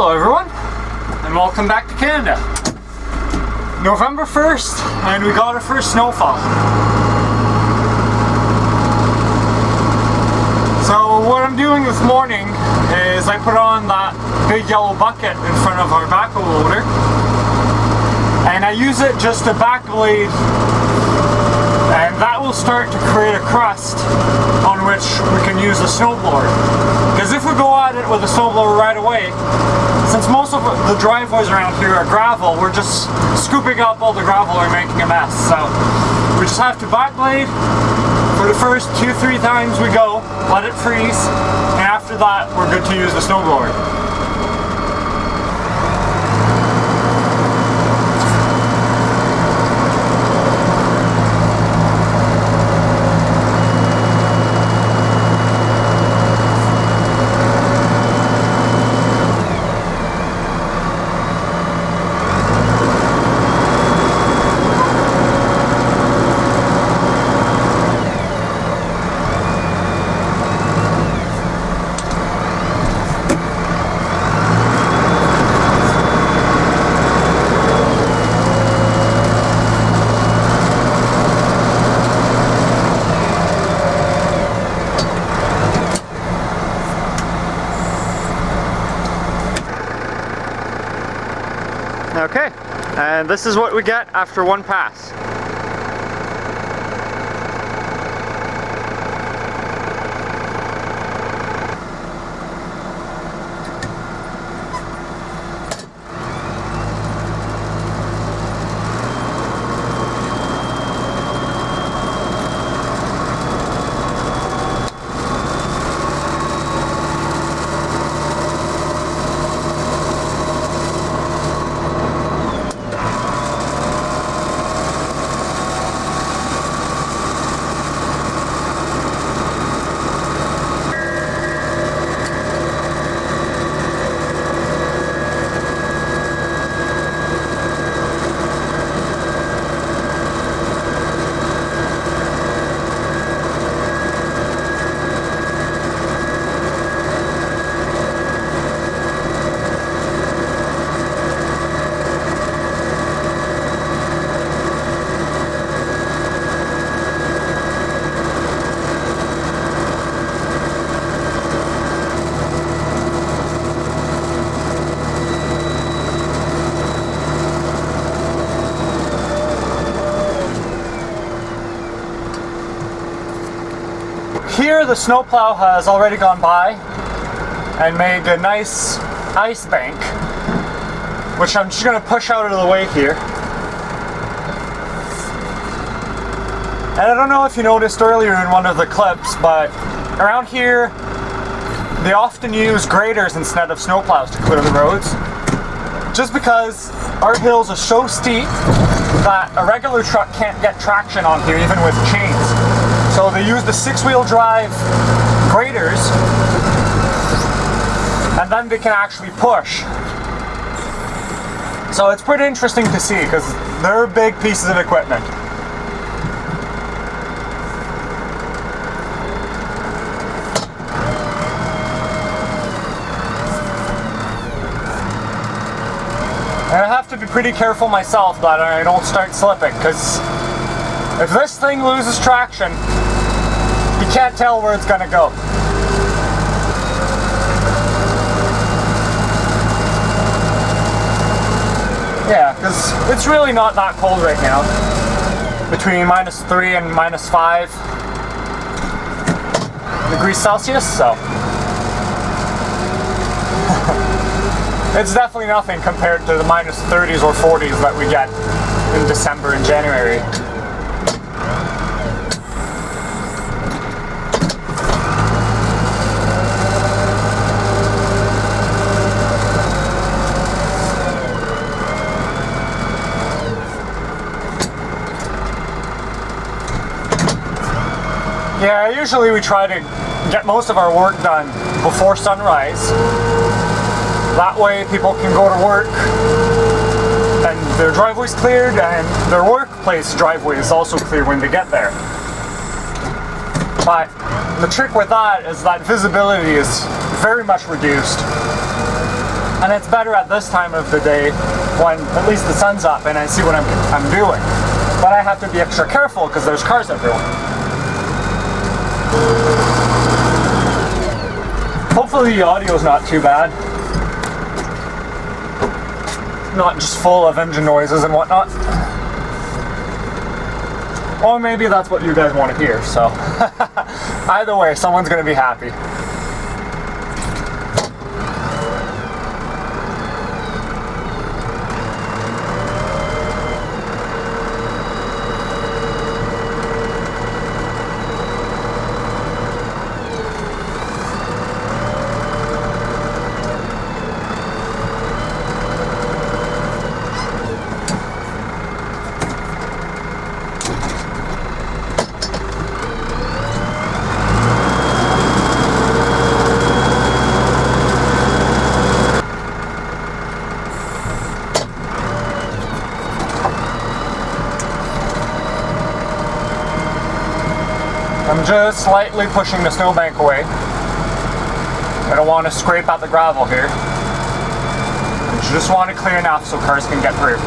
Hello everyone, and welcome back to Canada. November 1st, and we got our first snowfall. So what I'm doing this morning is I put on that big yellow bucket in front of our backhoe loader, and I use it just to backblade, and that will start to create a crust on which we can use a snowblower. Because if we go at it with a snowblower right away, since most of the driveways around here are gravel, we're just scooping up all the gravel and making a mess. So we just have to backblade for the first 2-3 times we go, let it freeze, and after that we're good to use the snowblower. Okay, and this is what we get after one pass. Here the snowplow has already gone by and made a nice ice bank, which I'm just going to push out of the way here. And I don't know if you noticed earlier in one of the clips, but around here they often use graders instead of snowplows to clear the roads, just because our hills are so steep that a regular truck can't get traction on here even with chains. So they use the 6-wheel drive graders, and then they can actually push. So it's pretty interesting to see because they're big pieces of equipment. And I have to be pretty careful myself that I don't start slipping, because if this thing loses traction, you can't tell where it's going to go. Yeah, because it's really not that cold right now. Between -3 and -5 degrees Celsius, so it's definitely nothing compared to the -30s or 40s that we get in December and January. Yeah, usually we try to get most of our work done before sunrise. That way people can go to work and their driveway's cleared and their workplace driveway is also clear when they get there. But the trick with that is that visibility is very much reduced. And it's better at this time of the day when at least the sun's up and I see what I'm doing. But I have to be extra careful because there's cars everywhere. Hopefully the audio is not too bad. Not just full of engine noises and whatnot. Or maybe that's what you guys want to hear, so. Either way, someone's going to be happy. I'm just slightly pushing the snowbank away. I don't want to scrape at the gravel here. I just want to clear enough so cars can get through.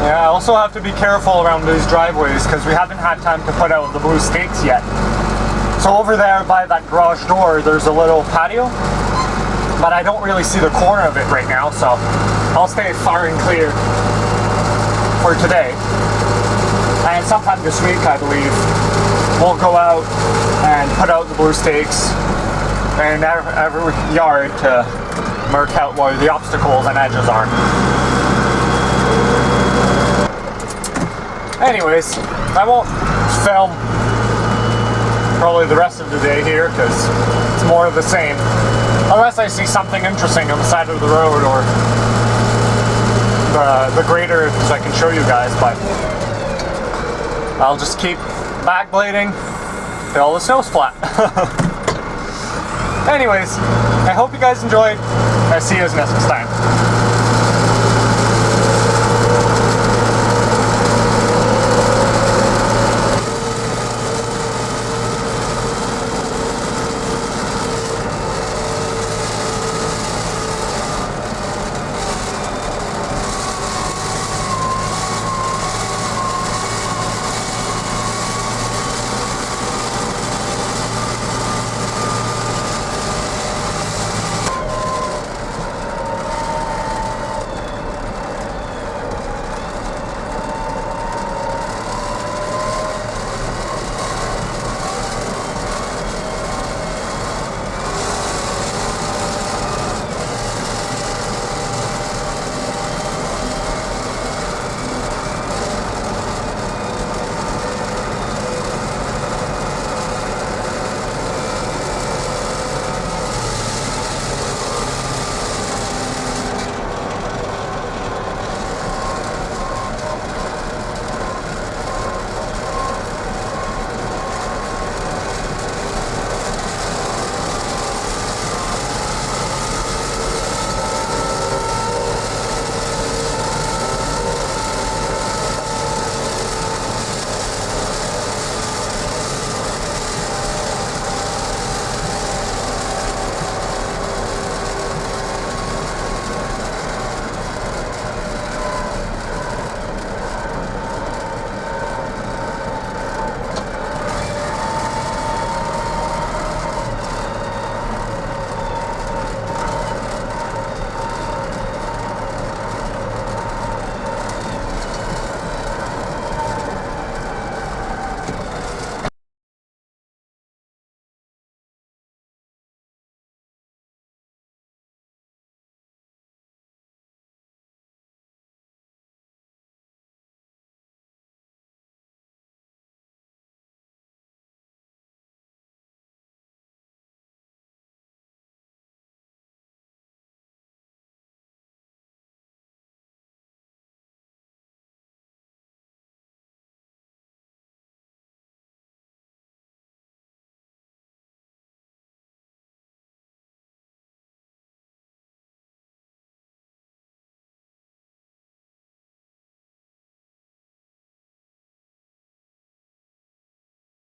I also have to be careful around these driveways because we haven't had time to put out the blue stakes yet. So over there by that garage door, there's a little patio, but I don't really see the corner of it right now, so I'll stay far and clear for today. And sometime this week, I believe, we'll go out and put out the blue stakes in every yard to mark out where the obstacles and edges are. Anyways, I won't film probably the rest of the day here because it's more of the same. Unless I see something interesting on the side of the road or the grader so I can show you guys, but I'll just keep backblading till the snow's flat. Anyways, I hope you guys enjoyed. I'll see you next time.